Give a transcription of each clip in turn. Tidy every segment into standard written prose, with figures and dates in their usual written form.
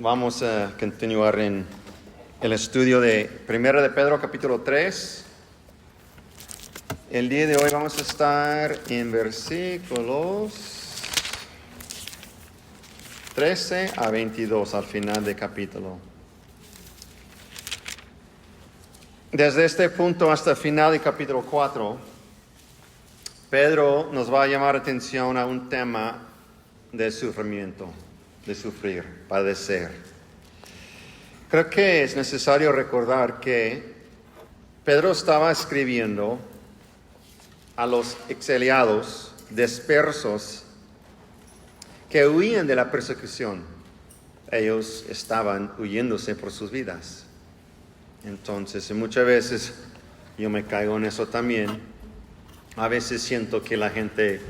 Vamos a continuar en el estudio de Primera de Pedro, capítulo 3. El día de hoy vamos a estar en versículos 13 a 22 al final del capítulo. Desde este punto hasta el final del capítulo 4, Pedro nos va a llamar atención a un tema de sufrimiento, de sufrir, padecer. Creo que es necesario recordar que Pedro estaba escribiendo a los exiliados dispersos que huían de la persecución. Ellos estaban huyéndose por sus vidas. Entonces, muchas veces yo me caigo en eso también. A veces siento que la gente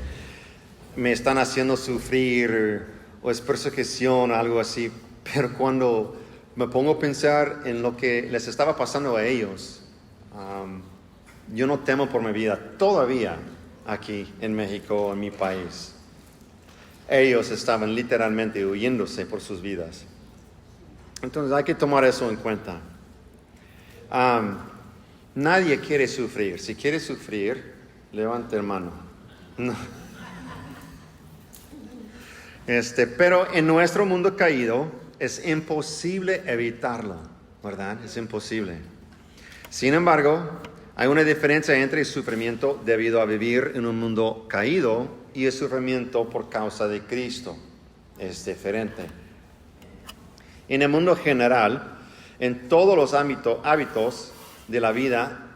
me están haciendo sufrir o es persecución, algo así. Pero cuando me pongo a pensar en lo que les estaba pasando a ellos, yo no temo por mi vida todavía aquí en México, en mi país. Ellos estaban literalmente huyéndose por sus vidas. Entonces hay que tomar eso en cuenta. Nadie quiere sufrir. Si quiere sufrir, levante la mano. No. Pero en nuestro mundo caído es imposible evitarlo, ¿verdad? Es imposible. Sin embargo, hay una diferencia entre el sufrimiento debido a vivir en un mundo caído y el sufrimiento por causa de Cristo. Es diferente. En el mundo general, en todos los hábitos de la vida,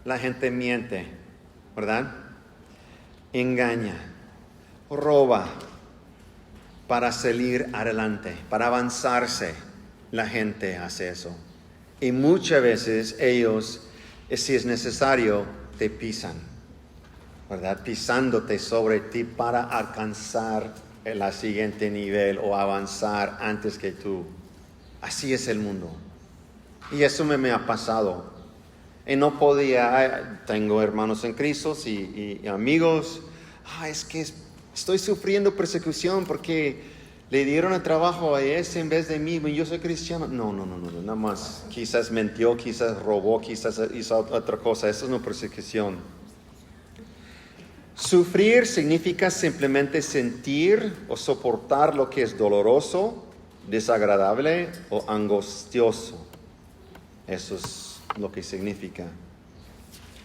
la gente miente, ¿verdad? Engaña, roba para salir adelante, para avanzarse. La gente hace eso. Y muchas veces ellos, si es necesario, te pisan, ¿verdad? Pisándote sobre ti para alcanzar el siguiente nivel o avanzar antes que tú. Así es el mundo. Y eso me ha pasado. Y no podía, tengo hermanos en Cristo y amigos. Es que estoy sufriendo persecución porque le dieron el trabajo a ese en vez de mí. Yo soy cristiano. No, nada más. Quizás mintió, quizás robó, quizás hizo otra cosa. Eso no es persecución. Sufrir significa simplemente sentir o soportar lo que es doloroso, desagradable o angustioso. Eso es lo que significa.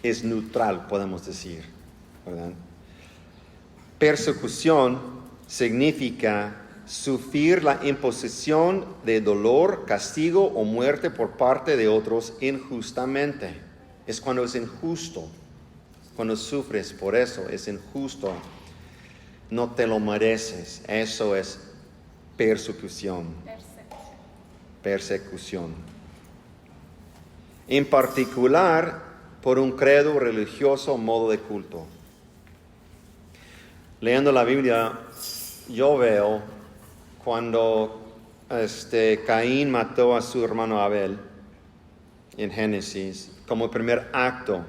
Es neutral, podemos decir, ¿verdad? Persecución significa sufrir la imposición de dolor, castigo o muerte por parte de otros injustamente. Es cuando es injusto, cuando sufres por eso, es injusto. No te lo mereces. Eso es persecución. Persecución. En particular, por un credo religioso o modo de culto. Leyendo la Biblia, yo veo cuando Caín mató a su hermano Abel en Génesis, como el primer acto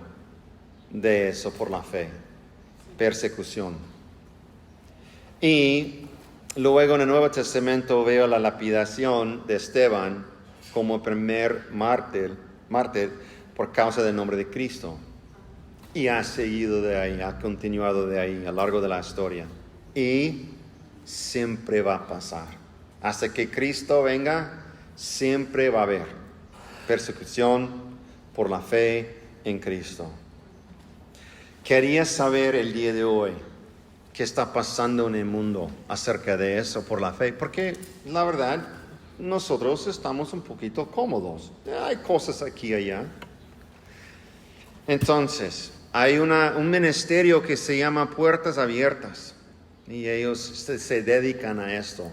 de eso por la fe, persecución. Y luego en el Nuevo Testamento veo la lapidación de Esteban como el primer mártir por causa del nombre de Cristo. Y ha seguido de ahí, ha continuado de ahí a lo largo de la historia. Y siempre va a pasar. Hasta que Cristo venga, siempre va a haber persecución por la fe en Cristo. Quería saber el día de hoy qué está pasando en el mundo acerca de eso por la fe. Porque la verdad, nosotros estamos un poquito cómodos. Hay cosas aquí y allá. Entonces, hay un ministerio que se llama Puertas Abiertas y ellos se dedican a esto.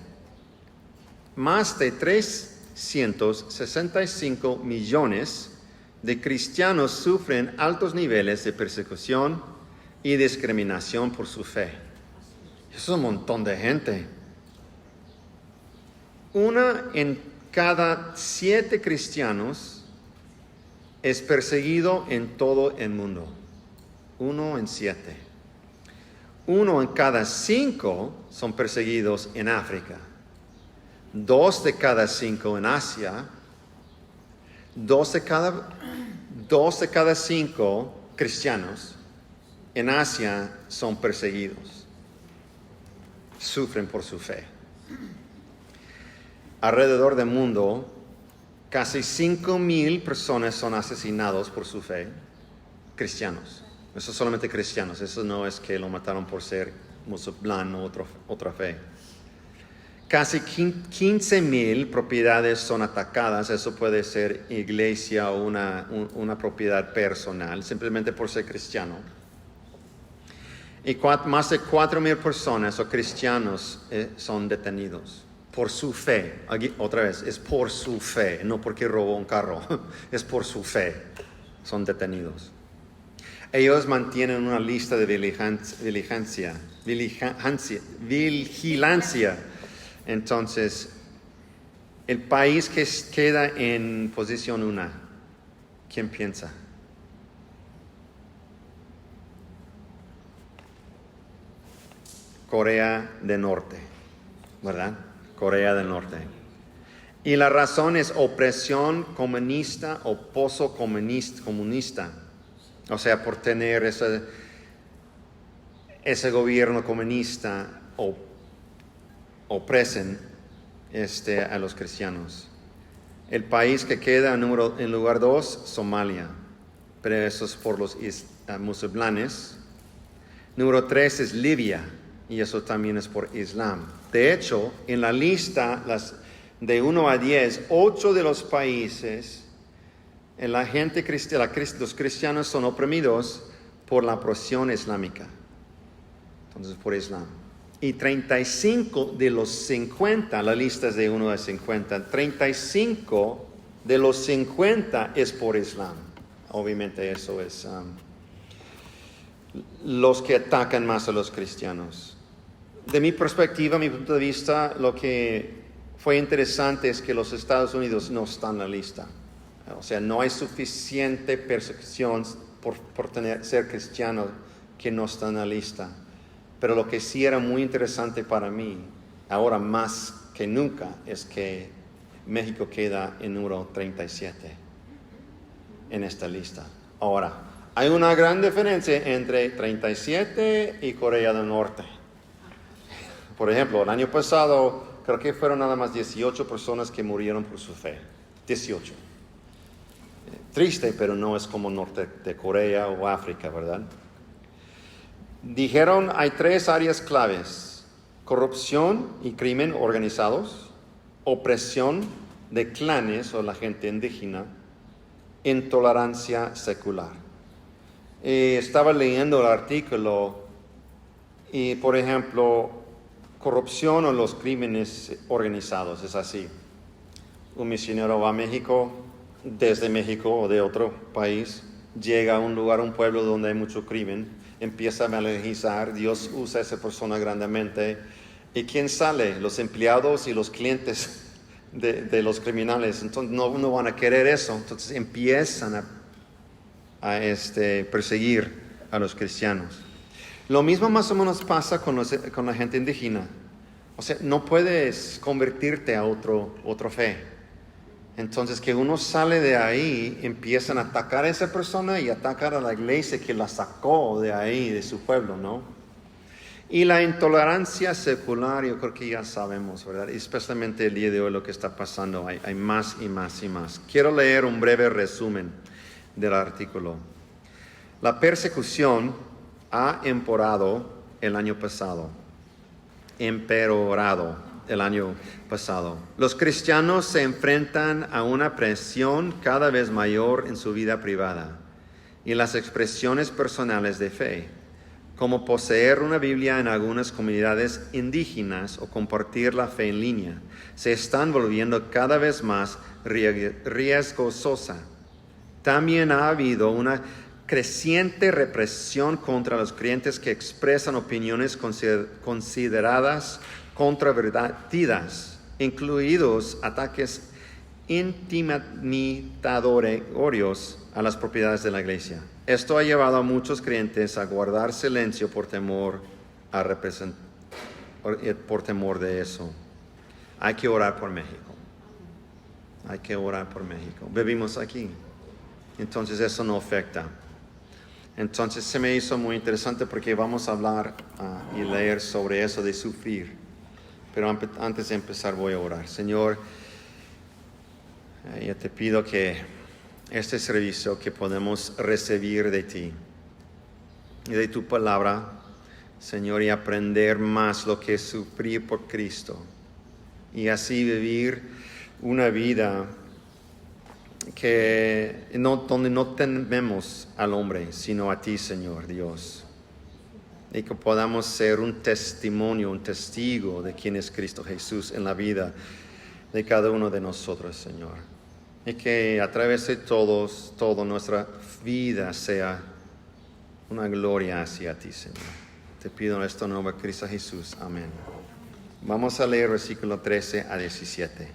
Más de 365 millones de cristianos sufren altos niveles de persecución y discriminación por su fe. Eso es un montón de gente. 1 en cada 7 cristianos es perseguido en todo el mundo. 1 en 7. 1 en cada 5 son perseguidos en África. 2 de cada 5 en Asia, 2 de cada 5 cristianos en Asia son perseguidos, sufren por su fe. Alrededor del mundo, casi 5,000 personas son asesinados por su fe, cristianos. Eso es solamente cristianos, eso no es que lo mataron por ser musulmán o otra fe. Casi 15,000 propiedades son atacadas, eso puede ser iglesia o una propiedad personal, simplemente por ser cristiano. Y más de 4,000 personas o cristianos son detenidos por su fe. Aquí, otra vez, es por su fe, no porque robó un carro, es por su fe. Son detenidos. Ellos mantienen una lista de vigilancia. Entonces, el país que queda en posición 1, ¿quién piensa? Corea del Norte, ¿verdad? Corea del Norte. Y la razón es opresión comunista o pozo comunista. O sea, por tener ese gobierno comunista opresen a los cristianos. El país que queda en lugar 2, Somalia. Pero eso es por los musulmanes. Número 3 es Libia. Y eso también es por Islam. De hecho, en la lista de 1 a 10, 8 de los países, los cristianos son oprimidos por la opresión islámica. Entonces, por Islam. Y 35 de los 50, la lista es de 1 a 50, 35 de los 50 es por Islam. Obviamente eso es los que atacan más a los cristianos. De mi perspectiva, mi punto de vista, lo que fue interesante es que los Estados Unidos no están en la lista. O sea, no hay suficiente persecución por ser cristiano que no está en la lista. Pero lo que sí era muy interesante para mí, ahora más que nunca, es que México queda en número 37 en esta lista. Ahora, hay una gran diferencia entre 37 y Corea del Norte. Por ejemplo, el año pasado creo que fueron nada más 18 personas que murieron por su fe. 18. Triste, pero no es como norte de Corea o África, ¿verdad? Dijeron, hay 3 áreas claves: corrupción y crimen organizados, opresión de clanes o la gente indígena, intolerancia secular. Estaba leyendo el artículo y, por ejemplo, corrupción o los crímenes organizados, es así. Un misionero va a México, desde México o de otro país, llega a un lugar, un pueblo donde hay mucho crimen, empieza a legislar, Dios usa a esa persona grandemente. ¿Y quién sale? Los empleados y los clientes de los criminales. Entonces no van a querer eso. Entonces empiezan a perseguir a los cristianos. Lo mismo más o menos pasa con la gente indígena. O sea, no puedes convertirte a otra fe. Entonces, que uno sale de ahí, empiezan a atacar a esa persona y atacar a la iglesia que la sacó de ahí, de su pueblo, ¿no? Y la intolerancia secular, yo creo que ya sabemos, ¿verdad? Especialmente el día de hoy lo que está pasando, hay más y más y más. Quiero leer un breve resumen del artículo. La persecución ha empeorado el año pasado. Los cristianos se enfrentan a una presión cada vez mayor en su vida privada y las expresiones personales de fe, como poseer una Biblia en algunas comunidades indígenas o compartir la fe en línea, se están volviendo cada vez más riesgosas. También ha habido una creciente represión contra los creyentes que expresan opiniones consideradas controvertidas, incluidos ataques intimidatorios a las propiedades de la iglesia. Esto ha llevado a muchos creyentes a guardar silencio por temor de eso. hay que orar por México. Hay que orar por México. Vivimos aquí. Entonces eso no afecta. Entonces se me hizo muy interesante porque vamos a hablar y leer sobre eso de sufrir. Pero antes de empezar voy a orar. Señor, yo te pido que este servicio que podemos recibir de ti y de tu palabra, Señor, y aprender más lo que es sufrir por Cristo y así vivir una vida donde no tememos al hombre, sino a ti, Señor Dios. Y que podamos ser un testimonio, un testigo de quién es Cristo Jesús en la vida de cada uno de nosotros, Señor. Y que a través de toda nuestra vida sea una gloria hacia ti, Señor. Te pido en este nombre de Cristo Jesús. Amén. Vamos a leer versículo 13 a 17.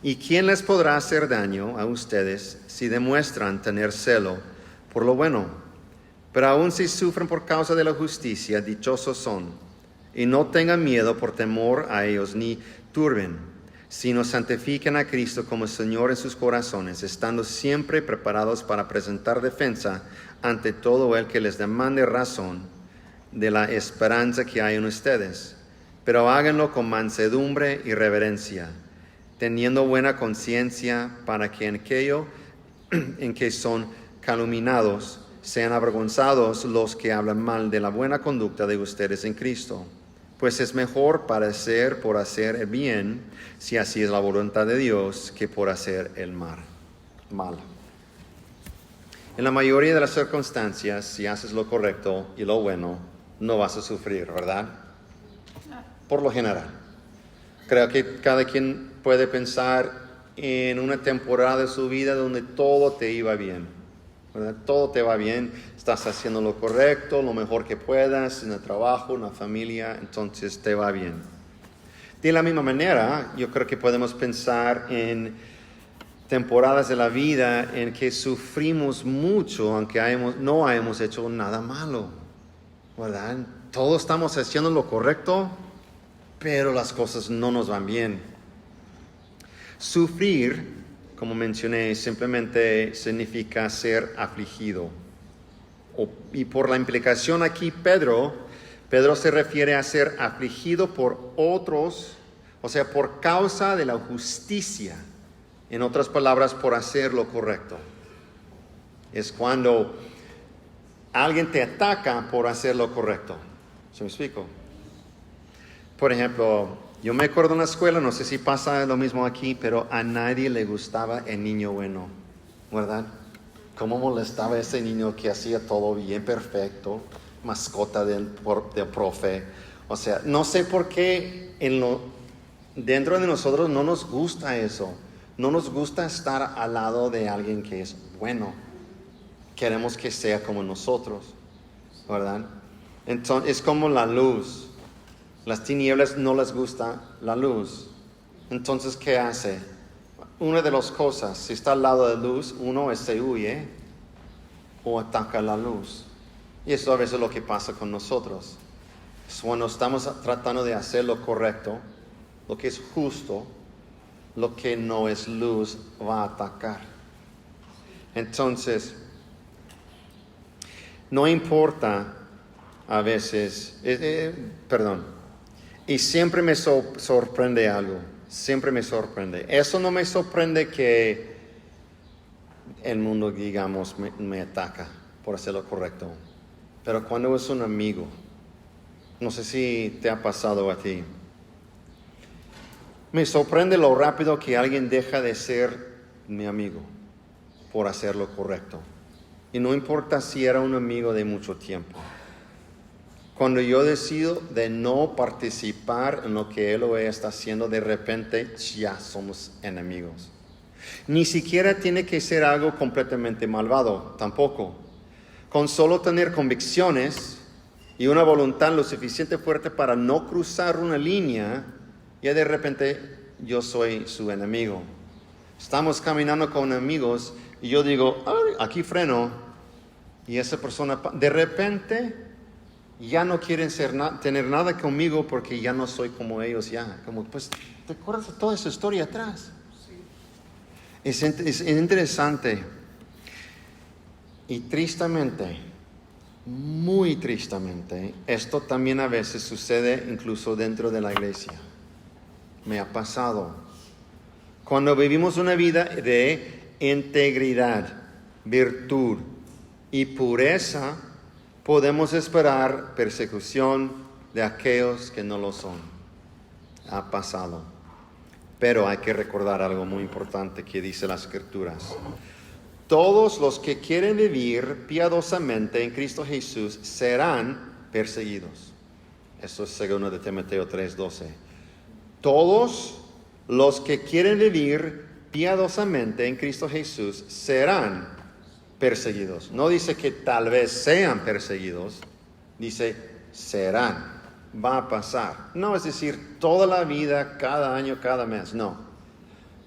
¿Y quién les podrá hacer daño a ustedes si demuestran tener celo por lo bueno? Pero aun si sufren por causa de la justicia, dichosos son. Y no tengan miedo por temor a ellos, ni turben, sino santifiquen a Cristo como Señor en sus corazones, estando siempre preparados para presentar defensa ante todo el que les demande razón de la esperanza que hay en ustedes. Pero háganlo con mansedumbre y reverencia, teniendo buena conciencia, para que en aquello en que son calumniados sean avergonzados los que hablan mal de la buena conducta de ustedes en Cristo. Pues es mejor padecer por hacer el bien, si así es la voluntad de Dios, que por hacer el mal. En la mayoría de las circunstancias, si haces lo correcto y lo bueno, no vas a sufrir, ¿verdad? Por lo general. Creo que cada quien puede pensar en una temporada de su vida donde todo te iba bien, ¿verdad? Todo te va bien, estás haciendo lo correcto, lo mejor que puedas, en el trabajo, en la familia, entonces te va bien. De la misma manera, yo creo que podemos pensar en temporadas de la vida en que sufrimos mucho, aunque no hayamos hecho nada malo, ¿verdad? Todos estamos haciendo lo correcto, pero las cosas no nos van bien. Sufrir, como mencioné, simplemente significa ser afligido. Y por la implicación aquí, Pedro se refiere a ser afligido por otros, o sea, por causa de la justicia. En otras palabras, por hacer lo correcto. Es cuando alguien te ataca por hacer lo correcto. ¿Se me explico? Por ejemplo, yo me acuerdo en la escuela, no sé si pasa lo mismo aquí, pero a nadie le gustaba el niño bueno, ¿verdad? Cómo molestaba ese niño que hacía todo bien, perfecto, mascota del profe. O sea, no sé por qué dentro de nosotros no nos gusta eso. No nos gusta estar al lado de alguien que es bueno. Queremos que sea como nosotros, ¿verdad? Entonces, es como la luz. Las tinieblas no les gusta la luz. Entonces, ¿qué hace? Una de las cosas, si está al lado de la luz, uno se huye o ataca la luz. Y eso a veces es lo que pasa con nosotros. Cuando estamos tratando de hacer lo correcto, lo que es justo, lo que no es luz va a atacar. Entonces, no importa a veces, y siempre me sorprende algo, siempre me sorprende. Eso no me sorprende que el mundo, digamos, me ataca por hacer lo correcto. Pero cuando es un amigo, no sé si te ha pasado a ti, me sorprende lo rápido que alguien deja de ser mi amigo por hacer lo correcto. Y no importa si era un amigo de mucho tiempo. Cuando yo decido de no participar en lo que él o ella está haciendo, de repente ya somos enemigos. Ni siquiera tiene que ser algo completamente malvado, tampoco. Con solo tener convicciones y una voluntad lo suficiente fuerte para no cruzar una línea, ya de repente yo soy su enemigo. Estamos caminando con amigos y yo digo, aquí freno, y esa persona de repente ya no quieren tener nada conmigo porque ya no soy como ellos ya. Como, pues, ¿te acuerdas de toda esa historia atrás? Es interesante. Y tristemente, muy tristemente, esto también a veces sucede incluso dentro de la iglesia. Me ha pasado. Cuando vivimos una vida de integridad, virtud y pureza, podemos esperar persecución de aquellos que no lo son. Ha pasado. Pero hay que recordar algo muy importante que dice las Escrituras. Todos los que quieren vivir piadosamente en Cristo Jesús serán perseguidos. Eso es 2 de Timoteo 3:12. Todos los que quieren vivir piadosamente en Cristo Jesús serán perseguidos. No dice que tal vez sean perseguidos, dice serán, va a pasar. No es decir toda la vida, cada año, cada mes, no.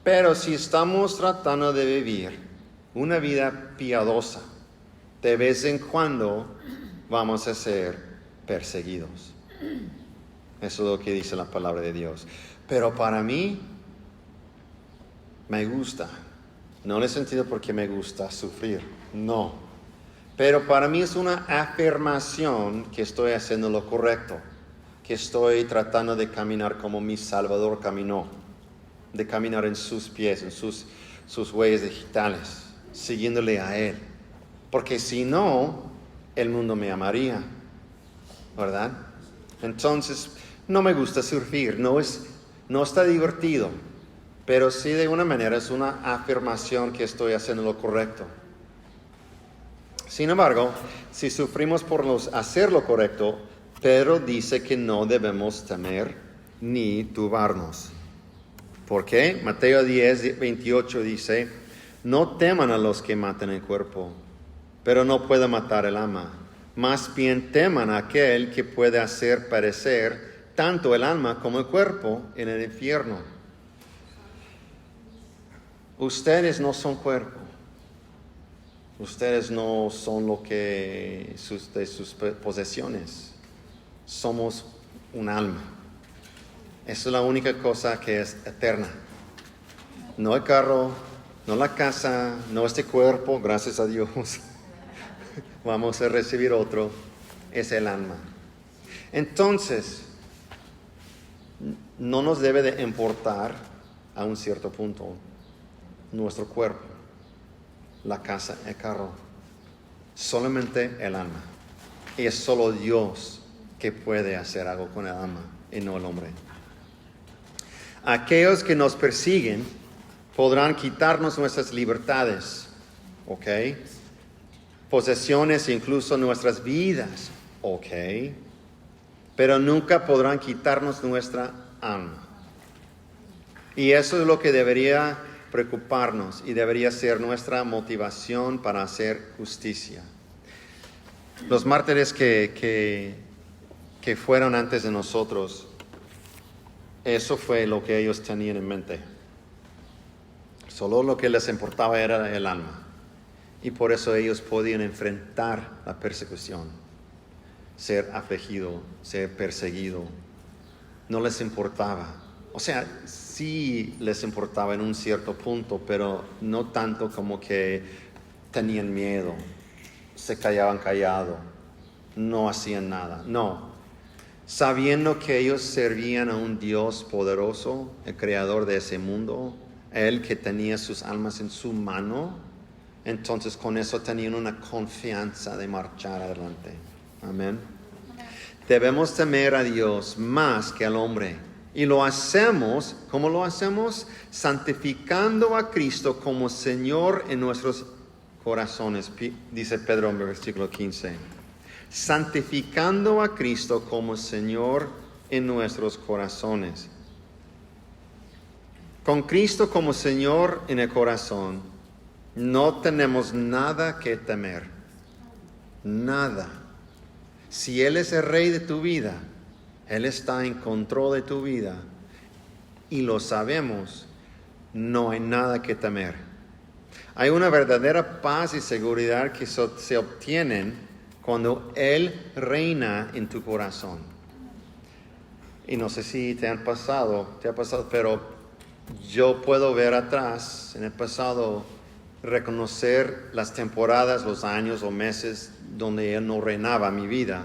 Pero si estamos tratando de vivir una vida piadosa, de vez en cuando vamos a ser perseguidos. Eso es lo que dice la palabra de Dios. Pero para mí, me gusta. No en el sentido porque me gusta sufrir, no. Pero para mí es una afirmación que estoy haciendo lo correcto, que estoy tratando de caminar como mi Salvador caminó, de caminar en sus pies, en sus huellas digitales, siguiéndole a Él. Porque si no, el mundo me amaría, ¿verdad? Entonces, no me gusta sufrir, no está divertido, pero sí de una manera es una afirmación que estoy haciendo lo correcto. Sin embargo, si sufrimos por hacer lo correcto, Pedro dice que no debemos temer ni turbarnos. ¿Por qué? Mateo 10:28 dice, no teman a los que matan el cuerpo, pero no pueden matar el alma. Más bien teman a aquel que puede hacer perecer tanto el alma como el cuerpo en el infierno. Ustedes no son cuerpo. Ustedes no son lo que de sus posesiones. Somos un alma. Esa es la única cosa que es eterna. No el carro, no la casa, no este cuerpo, gracias a Dios. Vamos a recibir otro. Es el alma. Entonces, no nos debe de importar a un cierto punto nuestro cuerpo, la casa, el carro, solamente el alma. Y es solo Dios que puede hacer algo con el alma y no el hombre. Aquellos que nos persiguen podrán quitarnos nuestras libertades, ¿ok? Posesiones, incluso nuestras vidas, ¿ok? Pero nunca podrán quitarnos nuestra alma. Y eso es lo que debería preocuparnos y debería ser nuestra motivación para hacer justicia. Los mártires que fueron antes de nosotros, eso fue lo que ellos tenían en mente. Solo lo que les importaba era el alma. Y por eso ellos podían enfrentar la persecución, ser afligido, ser perseguido. No les importaba. O sea, sí les importaba en un cierto punto, pero no tanto como que tenían miedo, se callaban callados, no hacían nada. No, sabiendo que ellos servían a un Dios poderoso, el creador de ese mundo, Él que tenía sus almas en su mano, entonces con eso tenían una confianza de marchar adelante. Amén. Debemos temer a Dios más que al hombre. Y lo hacemos, ¿cómo lo hacemos? Santificando a Cristo como Señor en nuestros corazones, dice Pedro en el versículo 15. Santificando a Cristo como Señor en nuestros corazones. Con Cristo como Señor en el corazón, no tenemos nada que temer. Nada. Si Él es el Rey de tu vida, Él está en control de tu vida y lo sabemos, no hay nada que temer. Hay una verdadera paz y seguridad que se obtienen cuando Él reina en tu corazón. Y no sé si te ha pasado, pero yo puedo ver atrás en el pasado, reconocer las temporadas, los años o meses donde Él no reinaba mi vida.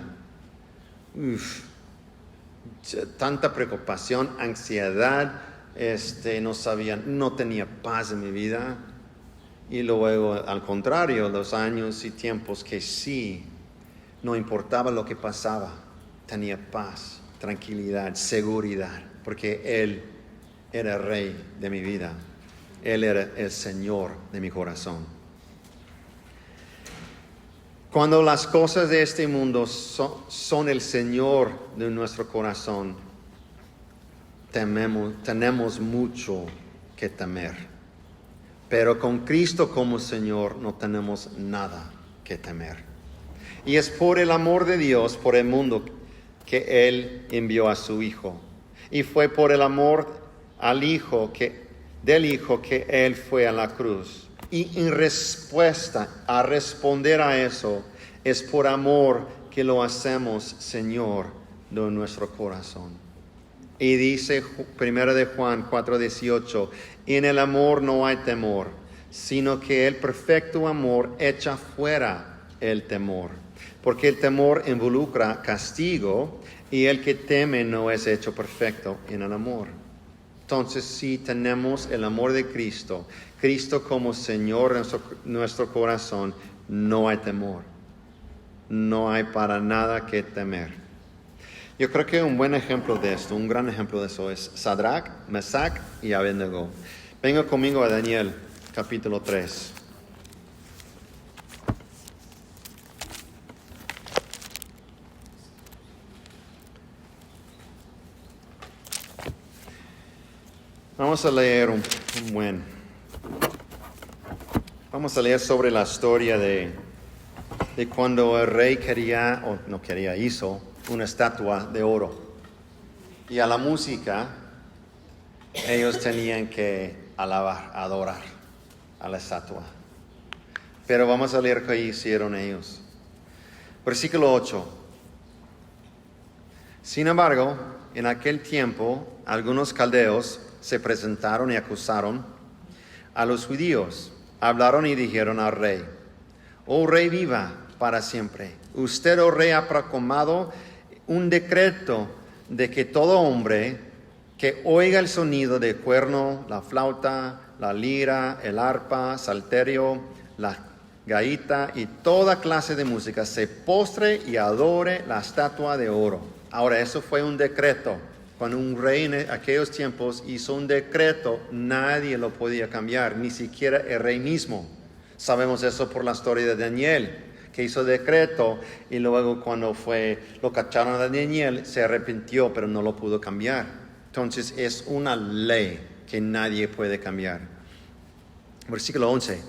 Tanta preocupación, ansiedad, no tenía paz en mi vida. Y luego, al contrario, los años y tiempos que sí, no importaba lo que pasaba, tenía paz, tranquilidad, seguridad, porque Él era el Rey de mi vida. Él era el Señor de mi corazón. Cuando las cosas de este mundo son el Señor de nuestro corazón, tenemos mucho que temer. Pero con Cristo como Señor no tenemos nada que temer. Y es por el amor de Dios, por el mundo, que Él envió a su Hijo. Y fue por el amor del Hijo que Él fue a la cruz. Y en respuesta a responder a eso, es por amor que lo hacemos Señor de nuestro corazón. Y dice 1 de Juan 4:18, en el amor no hay temor, sino que el perfecto amor echa fuera el temor. Porque el temor involucra castigo y el que teme no es hecho perfecto en el amor. Entonces, si tenemos el amor de Cristo, Cristo como Señor de nuestro corazón, no hay temor. No hay para nada que temer. Yo creo que un buen ejemplo de esto, un gran ejemplo de eso es Sadrach, Mesach y Abednego. Venga conmigo a Daniel, capítulo 3. Vamos a leer Vamos a leer sobre la historia de cuando el rey hizo una estatua de oro. Y a la música, ellos tenían que alabar, adorar a la estatua. Pero vamos a leer qué hicieron ellos. Versículo 8. Sin embargo, en aquel tiempo, algunos caldeos se presentaron y acusaron a los judíos. Hablaron y dijeron al rey: oh rey, viva para siempre. Usted, oh rey, ha proclamado un decreto de que todo hombre que oiga el sonido del cuerno, la flauta, la lira, el arpa, salterio, la gaita y toda clase de música se postre y adore la estatua de oro. Ahora, eso fue un decreto. Cuando un rey en aquellos tiempos hizo un decreto, nadie lo podía cambiar, ni siquiera el rey mismo. Sabemos eso por la historia de Daniel, que hizo decreto y luego cuando lo cacharon a Daniel, se arrepintió, pero no lo pudo cambiar. Entonces es una ley que nadie puede cambiar. Versículo 11.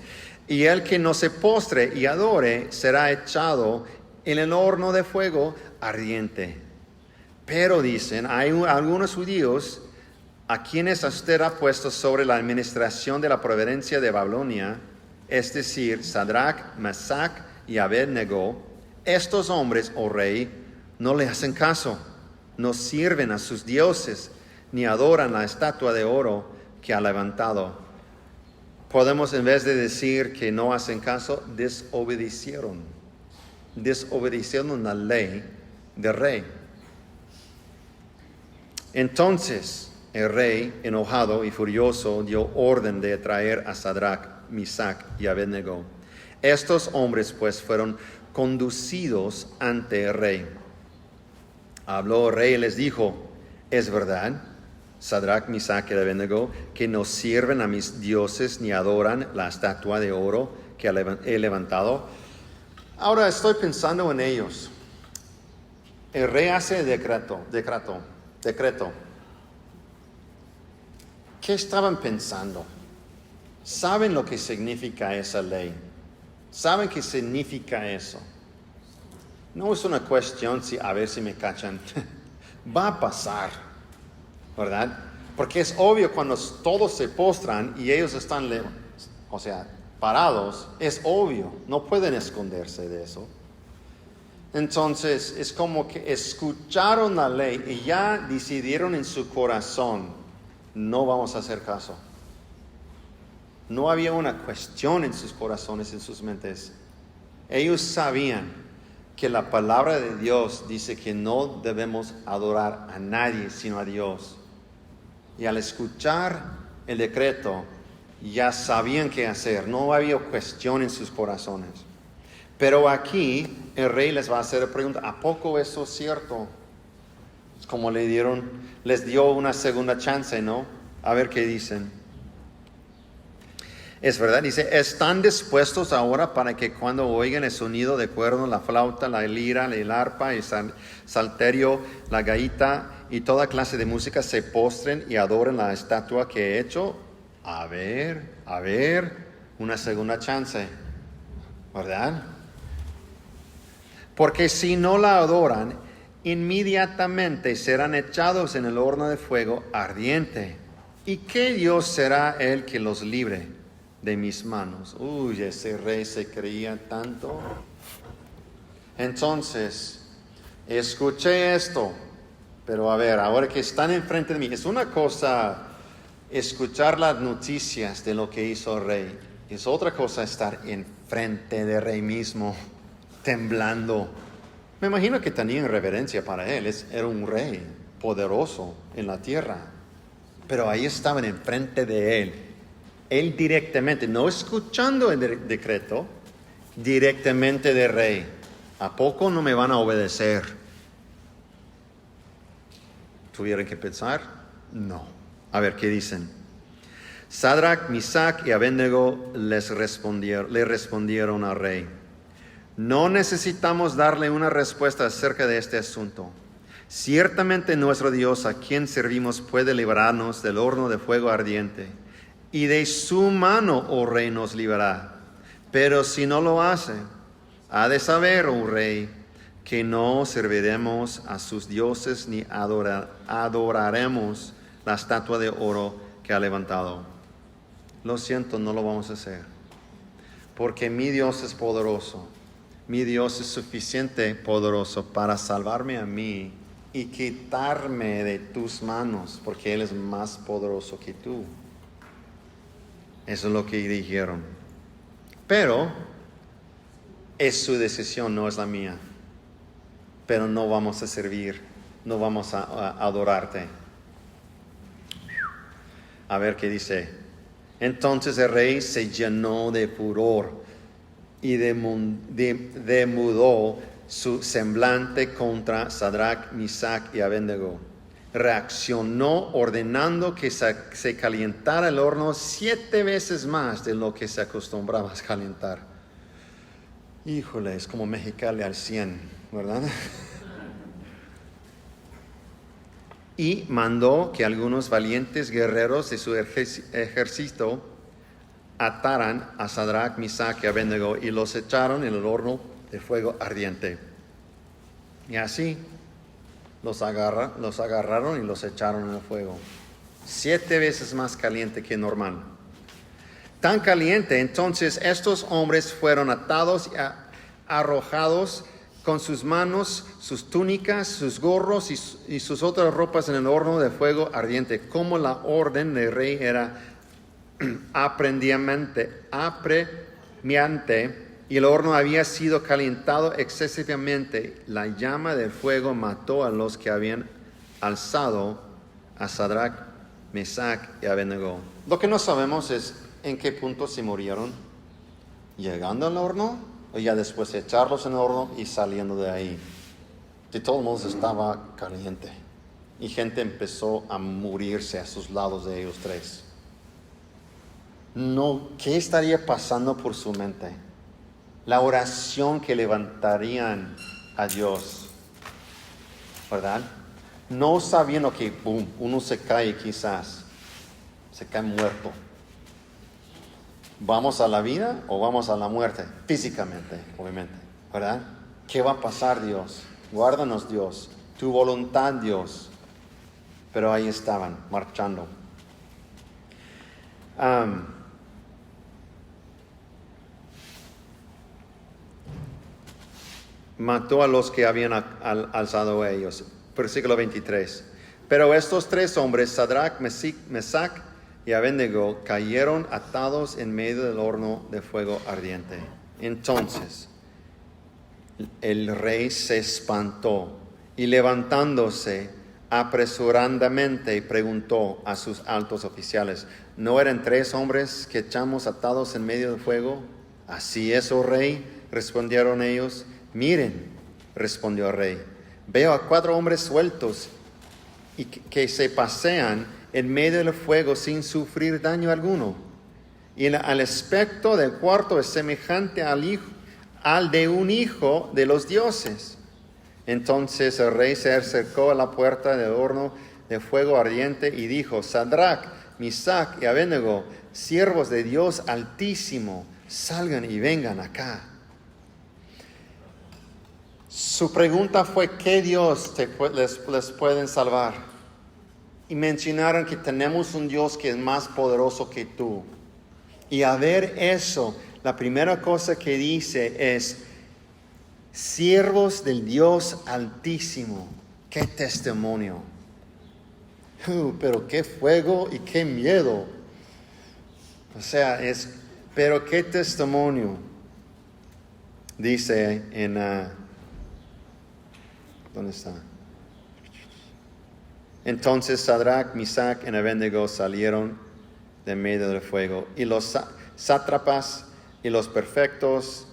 Y el que no se postre y adore será echado en el horno de fuego ardiente. Pero dicen, hay algunos judíos a quienes usted ha puesto sobre la administración de la providencia de Babilonia, es decir, Sadrach, Mesach y Abednego. Estos hombres, oh rey, no le hacen caso, no sirven a sus dioses, ni adoran la estatua de oro que ha levantado. Podemos, en vez de decir que no hacen caso, desobedecieron la ley del rey. Entonces el rey, enojado y furioso, dio orden de traer a Sadrach, Mesach y Abednego. Estos hombres pues fueron conducidos ante el rey. Habló el rey y les dijo: es verdad, Sadrach, Mesach y Abednego, que no sirven a mis dioses ni adoran la estatua de oro que he levantado. Ahora estoy pensando en ellos. El rey hace decreto. ¿Qué estaban pensando? ¿Saben lo que significa esa ley? ¿Saben qué significa eso? No es una cuestión a ver si me cachan. Va a pasar, ¿verdad? Porque es obvio cuando todos se postran y ellos están, parados, es obvio. No pueden esconderse de eso. Entonces es como que escucharon la ley y ya decidieron en su corazón, no vamos a hacer caso. No había una cuestión en sus corazones, en sus mentes. Ellos sabían que la palabra de Dios dice que no debemos adorar a nadie sino a Dios. Y al escuchar el decreto, ya sabían qué hacer. No había cuestión en sus corazones. Pero aquí el rey les va a hacer la pregunta, ¿a poco eso es cierto? Es como les dio una segunda chance, ¿no? A ver qué dicen. Es verdad, dice, ¿están dispuestos ahora para que cuando oigan el sonido de cuerno, la flauta, la lira, el arpa, el salterio, la gaita y toda clase de música se postren y adoren la estatua que he hecho? A ver, una segunda chance, ¿verdad? Porque si no la adoran, inmediatamente serán echados en el horno de fuego ardiente. ¿Y qué Dios será el que los libre de mis manos? Uy, ese rey se creía tanto. Entonces, escuché esto, pero a ver, ahora que están enfrente de mí, es una cosa escuchar las noticias de lo que hizo el rey, es otra cosa estar enfrente del rey mismo, temblando. Me imagino que tenían reverencia para él, era un rey poderoso en la tierra, pero ahí estaban enfrente de él directamente, no escuchando el decreto, directamente del rey. ¿A poco no me van a obedecer? ¿Tuvieron que pensar? No. A ver, ¿qué dicen? Sadrach, Misach y Abednego le respondieron al rey: no necesitamos darle una respuesta acerca de este asunto. Ciertamente nuestro Dios, a quien servimos, puede librarnos del horno de fuego ardiente, y de su mano, oh rey, nos librará. Pero si no lo hace, ha de saber, oh rey, que no serviremos a sus dioses ni adoraremos la estatua de oro que ha levantado. Lo siento, no lo vamos a hacer, porque mi Dios es poderoso. Mi Dios es suficiente poderoso para salvarme a mí y quitarme de tus manos, porque Él es más poderoso que tú. Eso es lo que dijeron. Pero es su decisión, no es la mía. Pero no vamos a servir, no vamos a adorarte. A ver qué dice. Entonces el rey se llenó de furor y demudó su semblante contra Sadrach, Misach y Abednego. Reaccionó ordenando que se calentara el horno 7 veces más de lo que se acostumbraba a calentar. Híjole, es como Mexicali al 100, ¿verdad? Y mandó que algunos valientes guerreros de su ejército ataran a Sadrach, Misach y Abednego y los echaron en el horno de fuego ardiente. Y así los agarraron y los echaron en el fuego. 7 veces más caliente que normal. Tan caliente, entonces estos hombres fueron atados y arrojados con sus manos, sus túnicas, sus gorros y sus otras ropas en el horno de fuego ardiente, como la orden del rey era apremiante, y el horno había sido calentado excesivamente. La llama del fuego mató a los que habían alzado a Sadrach, Mesach y Abednego. Lo que no sabemos es en qué punto se murieron, llegando al horno o ya después de echarlos en el horno y saliendo de ahí. De todos modos estaba caliente y gente empezó a morirse a sus lados de ellos tres. No, ¿qué estaría pasando por su mente? La oración que levantarían a Dios, ¿verdad? No sabiendo que uno se cae, quizás se cae muerto. ¿Vamos a la vida o vamos a la muerte? Físicamente, obviamente, ¿verdad? ¿Qué va a pasar, Dios? Guárdanos, Dios. Tu voluntad, Dios. Pero ahí estaban, marchando. mató a los que habían alzado a ellos. Versículo 23. Pero estos tres hombres, Sadrach, Mesach y Abednego, cayeron atados en medio del horno de fuego ardiente. Entonces el rey se espantó y levantándose apresuradamente preguntó a sus altos oficiales: ¿no eran tres hombres que echamos atados en medio del fuego? Así es, oh rey, respondieron ellos. Miren, respondió el rey, veo a 4 hombres sueltos y que se pasean en medio del fuego sin sufrir daño alguno. Y el aspecto del cuarto es semejante al de un hijo de los dioses. Entonces el rey se acercó a la puerta del horno de fuego ardiente y dijo: Sadrach, Mesach y Abednego, siervos de Dios Altísimo, salgan y vengan acá. Su pregunta fue: ¿qué Dios les pueden salvar? Y mencionaron que tenemos un Dios que es más poderoso que tú. Y a ver eso, la primera cosa que dice es: siervos del Dios Altísimo. ¡Qué testimonio! Pero qué fuego y qué miedo. O sea, pero qué testimonio. Dice en... ¿dónde está? Entonces Sadrach, Mesach y Abednego salieron de medio del fuego. Y los sátrapas y los prefectos,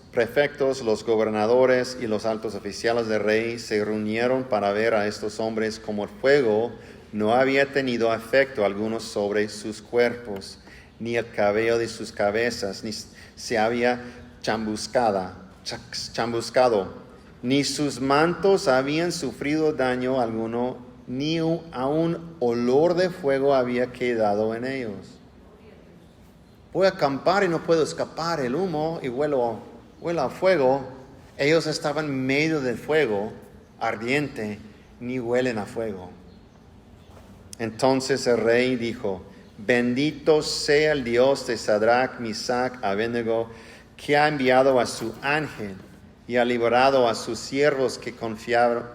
los gobernadores y los altos oficiales del rey se reunieron para ver a estos hombres como el fuego no había tenido efecto alguno sobre sus cuerpos, ni el cabello de sus cabezas, ni se había chamuscado, ni sus mantos habían sufrido daño alguno, ni aun olor de fuego había quedado en ellos. Voy a acampar y no puedo escapar el humo y huelo a fuego. Ellos estaban en medio del fuego ardiente, ni huelen a fuego. Entonces el rey dijo: bendito sea el Dios de Sadrach, Mesach, Abednego, que ha enviado a su ángel y ha liberado a sus siervos que confiando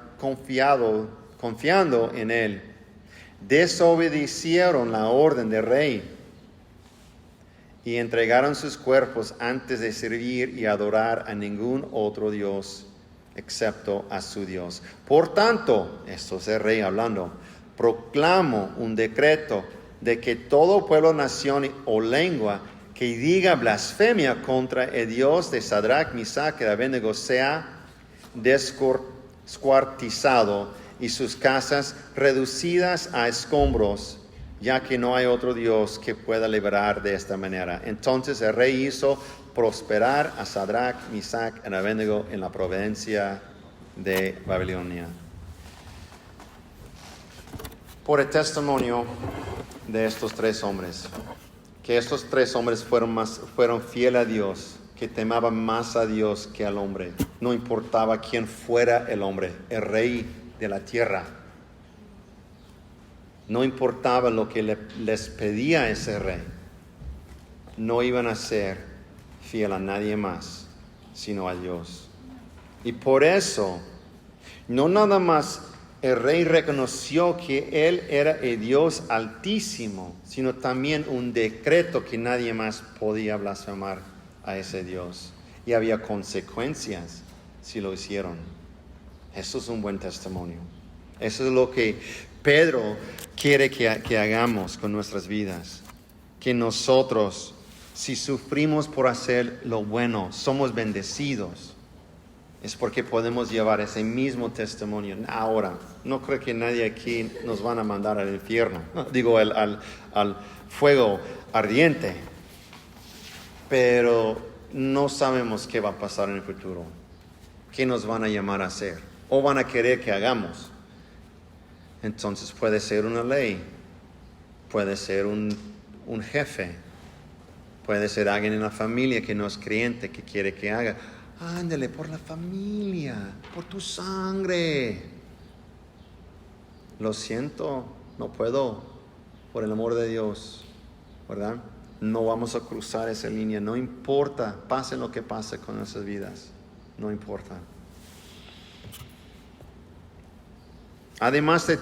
en él, desobedecieron la orden del rey y entregaron sus cuerpos antes de servir y adorar a ningún otro Dios excepto a su Dios. Por tanto, esto es el rey hablando, proclamo un decreto de que todo pueblo, nación o lengua que diga blasfemia contra el Dios de Sadrach, Mesach y Abednego sea descuartizado y sus casas reducidas a escombros, ya que no hay otro Dios que pueda liberar de esta manera. Entonces el rey hizo prosperar a Sadrach, Mesach y Abednego en la provincia de Babilonia. Por el testimonio de estos 3 hombres, que estos 3 hombres fueron fieles a Dios, que temaban más a Dios que al hombre. No importaba quién fuera el hombre, el rey de la tierra. No importaba lo que les pedía ese rey. No iban a ser fiel a nadie más, sino a Dios. Y por eso, no nada más el rey reconoció que él era el Dios Altísimo, sino también un decreto que nadie más podía blasfemar a ese Dios. Y había consecuencias si lo hicieron. Eso es un buen testimonio. Eso es lo que Pedro quiere que hagamos con nuestras vidas. Que nosotros, si sufrimos por hacer lo bueno, somos bendecidos. Es porque podemos llevar ese mismo testimonio. Ahora, no creo que nadie aquí nos van a mandar al infierno. Digo, al fuego ardiente. Pero no sabemos qué va a pasar en el futuro. ¿Qué nos van a llamar a hacer? O van a querer que hagamos. Entonces puede ser una ley. Puede ser un jefe. Puede ser alguien en la familia que no es creyente, que quiere que haga. Ándale, por la familia, por tu sangre. Lo siento, no puedo, por el amor de Dios, ¿verdad? No vamos a cruzar esa línea, no importa, pase lo que pase con nuestras vidas, no importa. Además de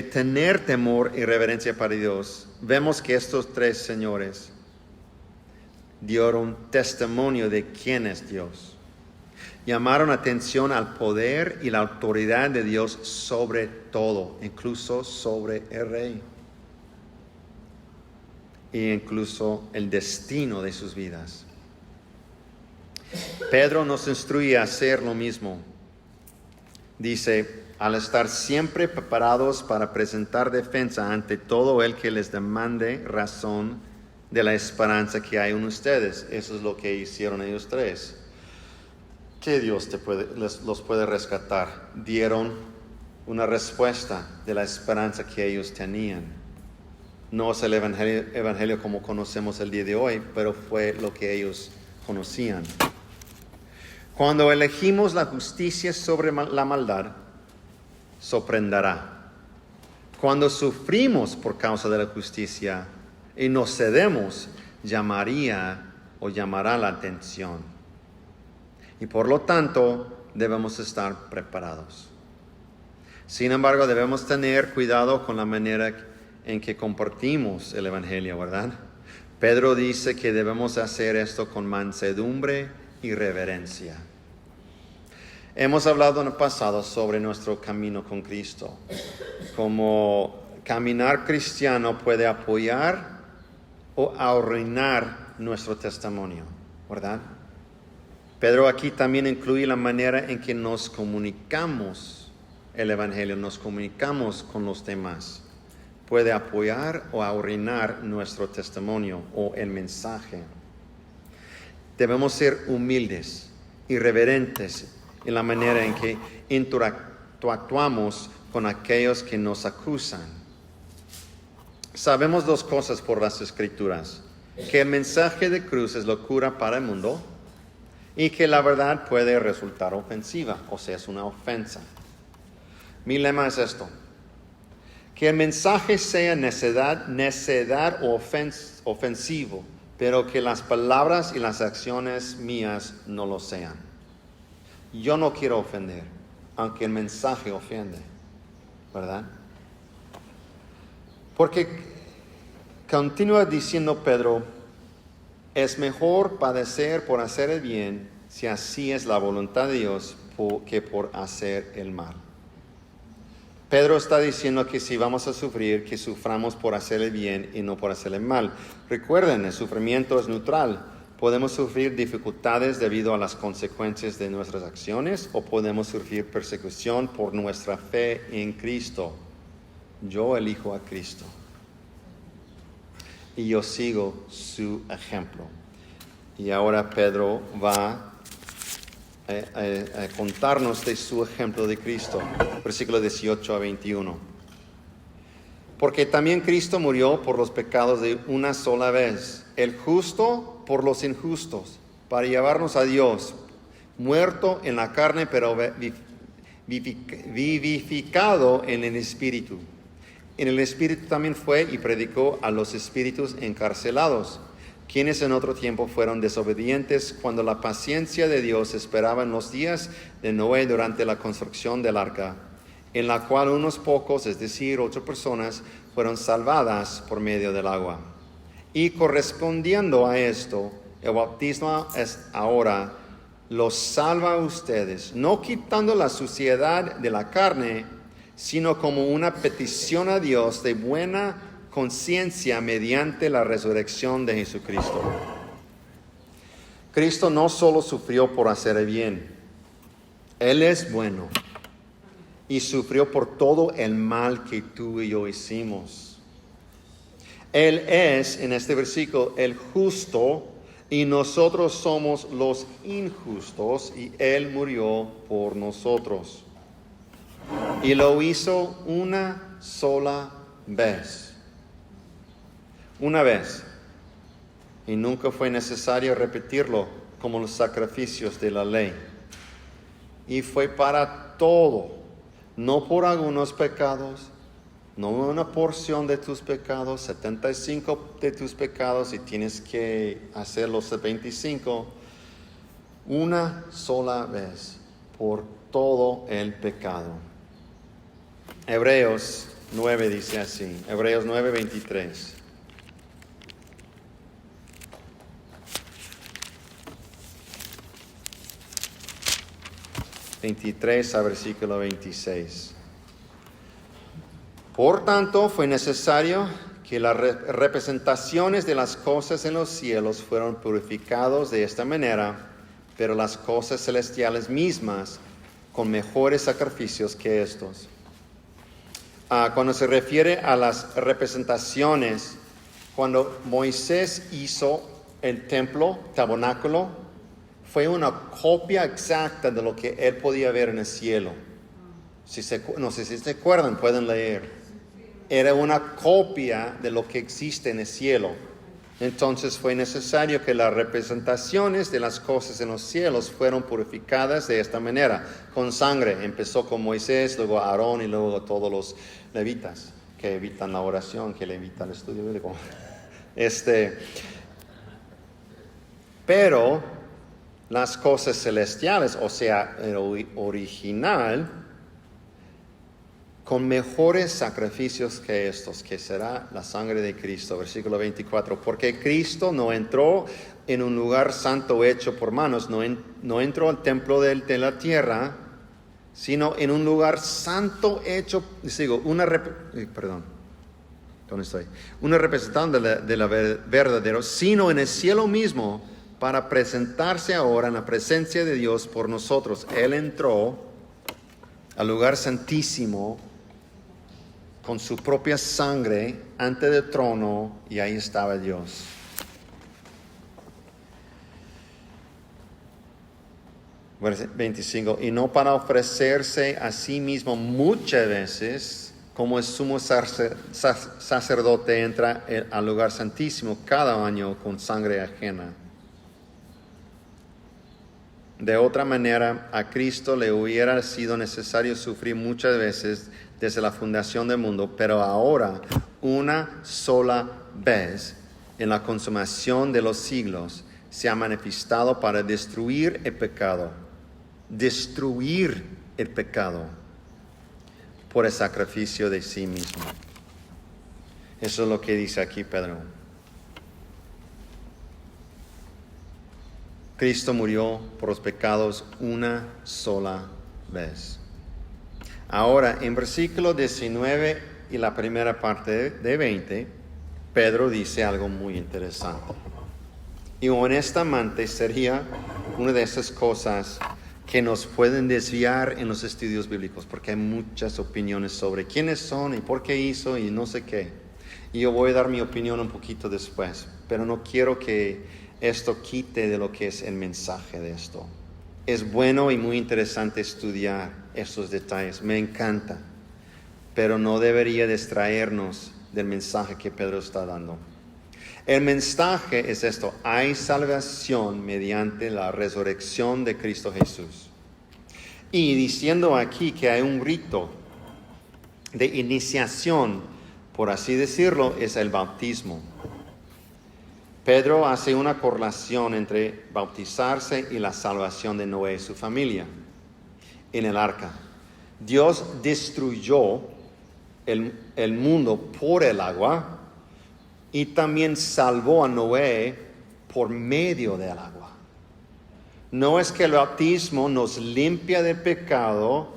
tener temor y reverencia para Dios, vemos que estos tres señores dieron testimonio de quién es Dios. Llamaron atención al poder y la autoridad de Dios sobre todo, incluso sobre el rey. E incluso el destino de sus vidas. Pedro nos instruye a hacer lo mismo. Dice, al estar siempre preparados para presentar defensa ante todo el que les demande razón de la esperanza que hay en ustedes. Eso es lo que hicieron ellos tres. Que Dios los puede rescatar. Dieron una respuesta de la esperanza que ellos tenían. No es el evangelio como conocemos el día de hoy, pero fue lo que ellos conocían. Cuando elegimos la justicia sobre la maldad, sorprenderá. Cuando sufrimos por causa de la justicia y nos cedemos, llamará la atención. Y por lo tanto, debemos estar preparados. Sin embargo, debemos tener cuidado con la manera en que compartimos el evangelio, ¿verdad? Pedro dice que debemos hacer esto con mansedumbre y reverencia. Hemos hablado en el pasado sobre nuestro camino con Cristo. Como caminar cristiano puede apoyar o arruinar nuestro testimonio, ¿verdad? Pedro aquí también incluye la manera en que nos comunicamos el evangelio, nos comunicamos con los demás. Puede apoyar o arruinar nuestro testimonio o el mensaje. Debemos ser humildes y reverentes en la manera en que interactuamos con aquellos que nos acusan. Sabemos dos cosas por las Escrituras: que el mensaje de cruz es locura para el mundo y que la verdad puede resultar ofensiva, o sea, es una ofensa. Mi lema es esto: que el mensaje sea necedad o ofensivo, pero que las palabras y las acciones mías no lo sean. Yo no quiero ofender, aunque el mensaje ofende, ¿verdad? Porque continúa diciendo Pedro, es mejor padecer por hacer el bien, si así es la voluntad de Dios, que por hacer el mal. Pedro está diciendo que si vamos a sufrir, que suframos por hacer el bien y no por hacer el mal. Recuerden, el sufrimiento es neutral. Podemos sufrir dificultades debido a las consecuencias de nuestras acciones o podemos sufrir persecución por nuestra fe en Cristo. Yo elijo a Cristo y yo sigo su ejemplo. Y ahora Pedro va a contarnos de su ejemplo de Cristo, versículos 18 a 21. Porque también Cristo murió por los pecados de una sola vez, el justo por los injustos, para llevarnos a Dios, muerto en la carne, pero vivificado en el Espíritu. En el Espíritu también fue y predicó a los espíritus encarcelados, quienes en otro tiempo fueron desobedientes cuando la paciencia de Dios esperaba en los días de Noé durante la construcción del arca, en la cual unos pocos, es decir, 8 personas, fueron salvadas por medio del agua. Y correspondiendo a esto, el bautismo es ahora los salva a ustedes, no quitando la suciedad de la carne, sino como una petición a Dios de buena conciencia mediante la resurrección de Jesucristo. Cristo no solo sufrió por hacer el bien, Él es bueno y sufrió por todo el mal que tú y yo hicimos. Él es, en este versículo, el justo y nosotros somos los injustos y Él murió por nosotros. Y lo hizo una sola vez. Una vez. Y nunca fue necesario repetirlo como los sacrificios de la ley. Y fue para todo, no por algunos pecados, no una porción de tus pecados, 75 de tus pecados y tienes que hacer los 25. Una sola vez por todo el pecado. Hebreos 9 dice así, Hebreos 9:23. A versículo 26. Por tanto, fue necesario que las representaciones de las cosas en los cielos fueron purificados de esta manera, pero las cosas celestiales mismas con mejores sacrificios que estos. Cuando se refiere a las representaciones, cuando Moisés hizo el templo, tabernáculo, fue una copia exacta de lo que él podía ver en el cielo. No sé si se acuerdan, pueden leer. Era una copia de lo que existe en el cielo. Entonces fue necesario que las representaciones de las cosas en los cielos fueron purificadas de esta manera, con sangre. Empezó con Moisés, luego Aarón y luego todos los levitas, que evitan la oración, que le evitan el estudio bíblico. Pero las cosas celestiales, o sea, el original, con mejores sacrificios que estos, que será la sangre de Cristo. Versículo 24, porque Cristo no entró en un lugar santo hecho por manos, no entró al templo de la tierra, sino en un lugar santo hecho, una representación de la verdadero, sino en el cielo mismo, para presentarse ahora en la presencia de Dios por nosotros. Él entró al lugar santísimo con su propia sangre ante el trono, y ahí estaba Dios. Versículo 25, y no para ofrecerse a sí mismo muchas veces, como el sumo sacerdote entra al lugar santísimo cada año con sangre ajena. De otra manera, a Cristo le hubiera sido necesario sufrir muchas veces desde la fundación del mundo, pero ahora, una sola vez, en la consumación de los siglos, se ha manifestado para destruir el pecado por el sacrificio de sí mismo. Eso es lo que dice aquí Pedro. Cristo murió por los pecados una sola vez. Ahora, en versículo 19 y la primera parte de 20, Pedro dice algo muy interesante. Y honestamente sería una de esas cosas que nos pueden desviar en los estudios bíblicos, porque hay muchas opiniones sobre quiénes son y por qué hizo y no sé qué. Y yo voy a dar mi opinión un poquito después, pero no quiero que esto quite de lo que es el mensaje de esto. Es bueno y muy interesante estudiar estos detalles, me encanta, pero no debería distraernos del mensaje que Pedro está dando. El mensaje es esto: hay salvación mediante la resurrección de Cristo Jesús. Y diciendo aquí que hay un rito de iniciación, por así decirlo, es el bautismo. Pedro hace una correlación entre bautizarse y la salvación de Noé y su familia en el arca. Dios destruyó el mundo por el agua y también salvó a Noé por medio del agua. No es que el bautismo nos limpia del pecado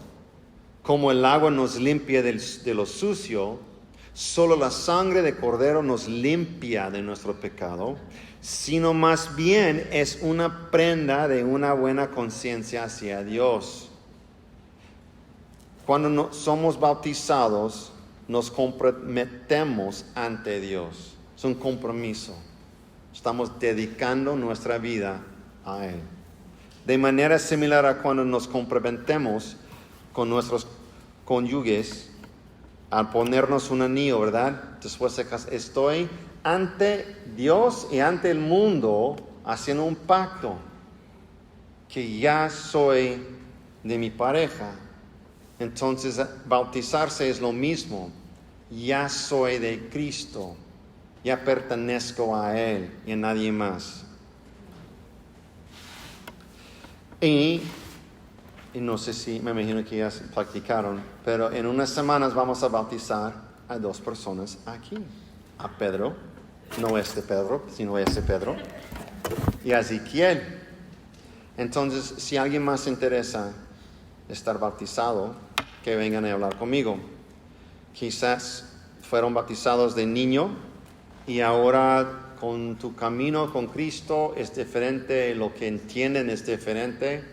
como el agua nos limpia de lo sucio. Solo la sangre de Cordero nos limpia de nuestro pecado, sino más bien es una prenda de una buena conciencia hacia Dios. Cuando somos bautizados, nos comprometemos ante Dios. Es un compromiso. Estamos dedicando nuestra vida a Él. De manera similar a cuando nos comprometemos con nuestros cónyuges, al ponernos un anillo, ¿verdad? Después de casar, estoy ante Dios y ante el mundo haciendo un pacto que ya soy de mi pareja. Entonces, bautizarse es lo mismo. Ya soy de Cristo. Ya pertenezco a Él y a nadie más. Y y no sé si, me imagino que ya practicaron, pero en unas semanas vamos a bautizar a 2 personas aquí. A Pedro, no este Pedro, sino este Pedro, y a Ezequiel. Entonces, si alguien más se interesa estar bautizado, que vengan a hablar conmigo. Quizás fueron bautizados de niño y ahora con tu camino con Cristo es diferente, lo que entienden es diferente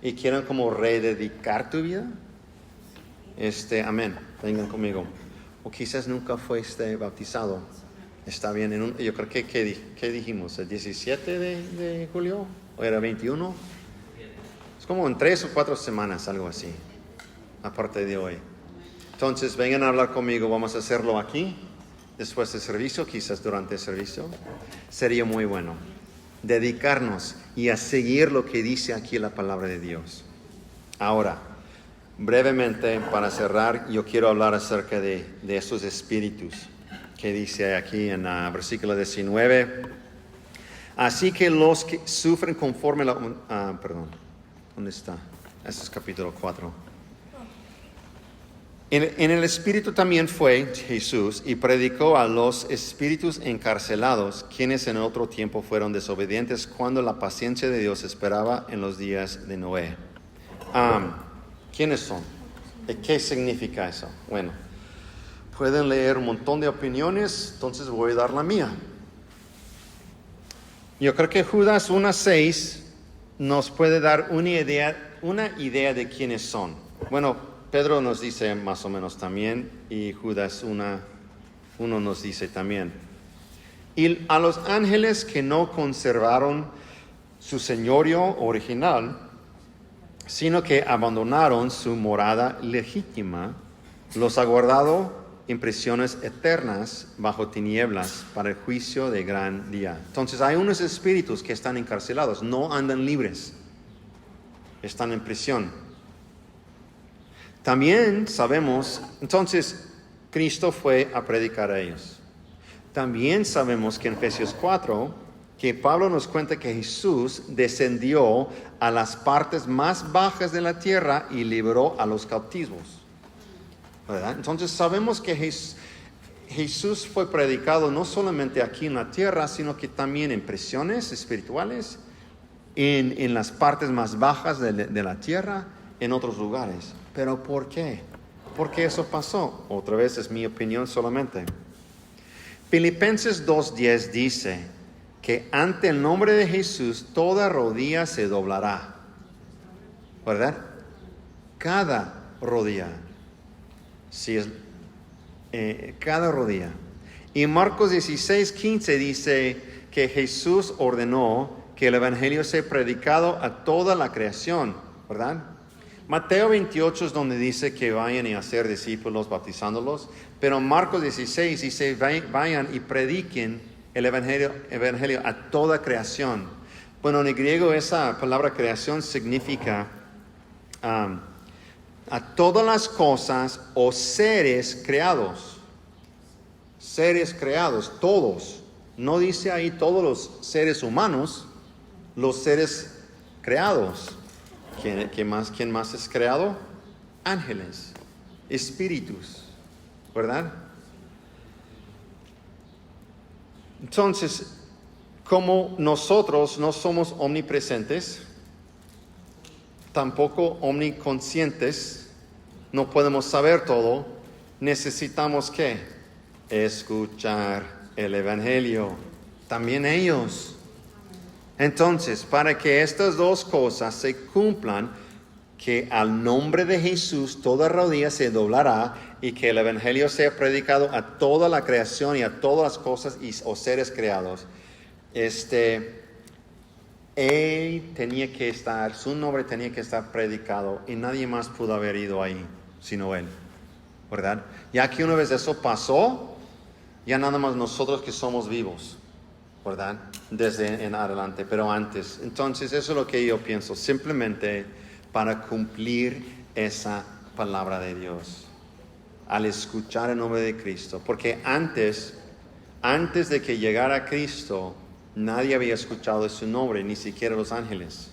y quieren como rededicar tu vida. Amén, vengan conmigo. O quizás nunca fuiste bautizado. Está bien, yo creo que, ¿qué dijimos? ¿El 17 de julio? ¿O era 21? Es como en 3 o 4 semanas, algo así, aparte de hoy. Entonces, vengan a hablar conmigo, vamos a hacerlo aquí, después del servicio, quizás durante el servicio. Sería muy bueno dedicarnos y a seguir lo que dice aquí la palabra de Dios. Ahora, brevemente, para cerrar, yo quiero hablar acerca de esos espíritus que dice aquí en versículo 19. Así que los que sufren conforme ¿dónde está? Este es capítulo 4. En el Espíritu también fue Jesús y predicó a los espíritus encarcelados, quienes en otro tiempo fueron desobedientes cuando la paciencia de Dios esperaba en los días de Noé. ¿Quiénes son? ¿Qué significa eso? Bueno, pueden leer un montón de opiniones, entonces voy a dar la mía. Yo creo que Judas 1:6 nos puede dar una idea de quiénes son. Bueno, Pedro nos dice más o menos también, y Judas 1 nos dice también. Y a los ángeles que no conservaron su señorío original, sino que abandonaron su morada legítima, los ha guardado en prisiones eternas bajo tinieblas para el juicio de gran día. Entonces hay unos espíritus que están encarcelados, no andan libres, están en prisión. También sabemos, entonces, Cristo fue a predicar a ellos. También sabemos que en Efesios 4, que Pablo nos cuenta que Jesús descendió a las partes más bajas de la tierra y liberó a los cautivos, ¿verdad? Entonces sabemos que Jesús fue predicado no solamente aquí en la tierra, sino que también en prisiones espirituales, en las partes más bajas de la tierra, en otros lugares. ¿Pero por qué? ¿Por qué eso pasó? Otra vez es mi opinión solamente. Filipenses 2:10 dice que ante el nombre de Jesús toda rodilla se doblará, ¿verdad? Cada rodilla. Sí, cada rodilla. Y Marcos 16:15 dice que Jesús ordenó que el evangelio sea predicado a toda la creación, ¿verdad? Mateo 28 es donde dice que vayan y hacer discípulos bautizándolos, pero Marcos 16 dice vayan y prediquen el evangelio a toda creación. Bueno, en griego esa palabra creación significa a todas las cosas o seres creados. Seres creados, todos. No dice ahí todos los seres humanos, los seres creados. ¿Quién más es creado? Ángeles, espíritus, ¿verdad? Entonces, como nosotros no somos omnipresentes, tampoco omniconscientes, no podemos saber todo, necesitamos ¿qué? Escuchar el evangelio. También ellos. Entonces, para que estas dos cosas se cumplan, que al nombre de Jesús toda rodilla se doblará y que el evangelio sea predicado a toda la creación y a todas las cosas o seres creados, él tenía que estar, su nombre tenía que estar predicado y nadie más pudo haber ido ahí sino él, ¿verdad? Ya que una vez eso pasó, ya nada más nosotros que somos vivos, ¿verdad? Desde en adelante, pero antes. Entonces eso es lo que yo pienso, simplemente para cumplir esa palabra de Dios, al escuchar el nombre de Cristo, porque antes de que llegara Cristo, nadie había escuchado su nombre, ni siquiera los ángeles.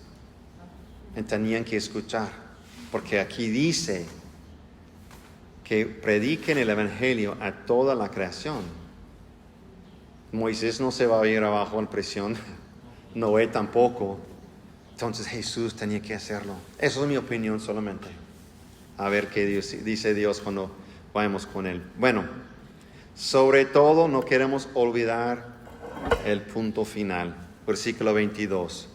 Y tenían que escuchar. Porque aquí dice que prediquen el Evangelio a toda la creación. Moisés no se va a ir abajo en prisión, Noé tampoco. Entonces Jesús tenía que hacerlo. Eso es mi opinión solamente. A ver qué dice Dios cuando vayamos con Él. Bueno, sobre todo no queremos olvidar el punto final. Versículo 22.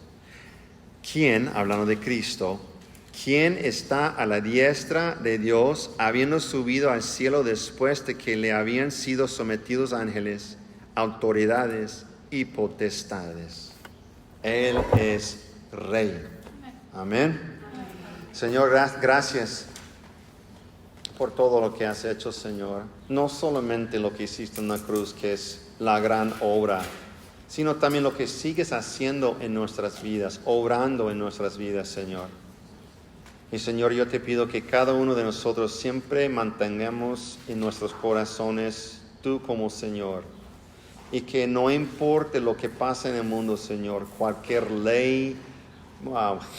¿Quién, hablando de Cristo, quién está a la diestra de Dios, habiendo subido al cielo después de que le habían sido sometidos ángeles, autoridades y potestades? Él es Rey. Amén. Señor, gracias por todo lo que has hecho, Señor. No solamente lo que hiciste en la cruz, que es la gran obra, sino también lo que sigues haciendo en nuestras vidas, obrando en nuestras vidas, Señor. Y Señor, yo te pido que cada uno de nosotros siempre mantengamos en nuestros corazones tú como Señor. Y que no importe lo que pase en el mundo, Señor, cualquier ley,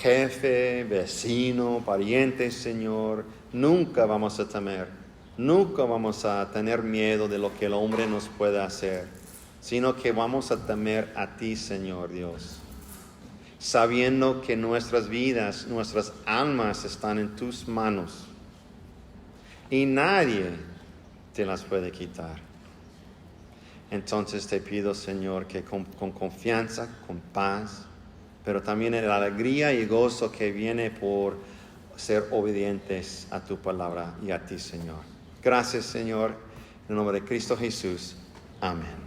jefe, vecino, pariente, Señor, nunca vamos a temer, nunca vamos a tener miedo de lo que el hombre nos pueda hacer, sino que vamos a temer a ti, Señor Dios, sabiendo que nuestras vidas, nuestras almas están en tus manos y nadie te las puede quitar. Entonces te pido, Señor, que con confianza, con paz, pero también en la alegría y gozo que viene por ser obedientes a tu palabra y a ti, Señor. Gracias, Señor, en el nombre de Cristo Jesús. Amén.